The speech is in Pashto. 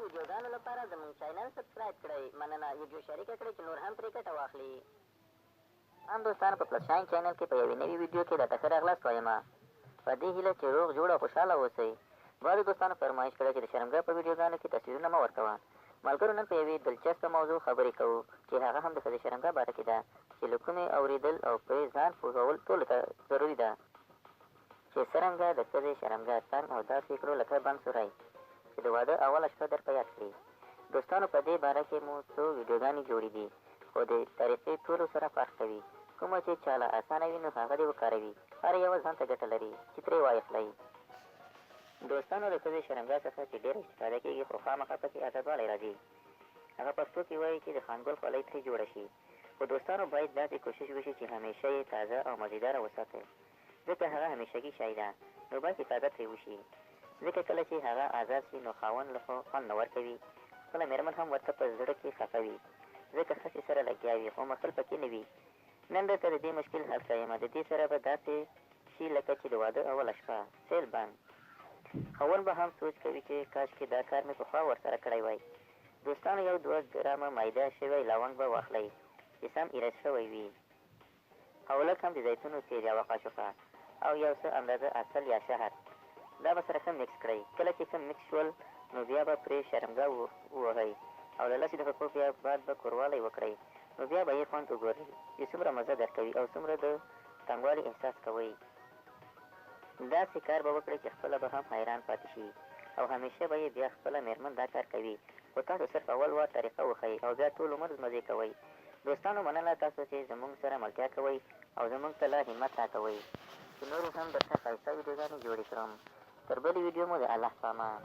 ویډیوګانو لپاره زموږ چینل سبسکرایب کړئ. مننه. ویډیو شریکه کړئ چې نور هم پرې ګټه واخلي. هم دوستانو په پلس شاین چینل کې په یوې نوې ویډیو کې درته ښه راغلاست وایم. په دې هیله چې روغ جوړ او خوشحاله اوسئ. بعضو دوستانو فرمایش کړی چې د شرمګاه په ویډیوګانو کې تصویرونه مه ورکوه. ملګرو نن په یوې دلچسپه موضوع خبرې کوو چې هغه هم د ښځې شرمګاه باره کې ده چې له کومې اورېدل او پرې ځان پوهول ټولو ته ضروري ده چې څرنګه د ښځې شرمګاه تنګ او داسې کړو لکه بند سوری چې د واده اوله شپه در په یاد کړي. دوستانو په دې باره کې مو څو ویډیوګانې جوړې دي خو د طریقې ټولو سره فرق کوي. کومه چې چاله اسانه وي نو هغه دې وکاروي. هر یوه ځان ته ګټه لري چې ترې واخلئ. دوستانو د ښځې شرمګاه څخه چې ډېره استفاده کېږي خو خامخا پکې ازادوالی راځي. هغه پښتو کې وایي چې د خانګل خولۍ ترې جوړه شي. خو دوستانو باید داسې کوشش وشي چې همیشه یې تازه او مزیداره وساتئ ځکه هغه همیشګي شی ده نو باید حفاظت ترې وشي ځکه کله چې هغه آزاد شي نو خاوند له خوند نه ورکوي. خپله مېرمن هم ورته په زړه کې خفه وي ځکه ښځې سره لګیا وي خو مخل پکې نه وي. نن درته د دې مشکل حل ښیم. د دې سره به داسې شي لکه چې د واده اوله شپه سیل بند. خاوند به هم سوچ کوي چې کاشکې دا کار مې پخوا ورسره کړی وای. دوستانو 1-2 ګرامه مایده شوی لونګ به واخلئ چې سم ایرج شوی وي او لږ هم د زیتونو تېل یا قاشوقه او یو څه اندازه عسل یا شهد. دا به سره ښه مکس کړئ. کله چې ښه مکس شول نو بیا به پرې شرمګاه ووهئ او له 10 دقیقو بیا بعد به کوروالی وکړئ نو بیا به یې خوند وګورئ چې څومره مزه درکوي او څومره د تنګوالي احساس کوئ. داسې کار به وکړئ چې خپله به هم حیران پاتې شي او همیشه به یې بیا خپله مېرمن دا کار کوي خو تاسو صرف اول وار طریقه وښئ او بیا ټول عمر مزې کوئ. دوستانو مننه تاسو چې زموږ سره ملتیا کوئ او زموږ ته لا همت راکوئ چې نورې هم درته ښایسته ویډیوګانې جوړې کړم. تر بلې ویډیو مو د الله په امان.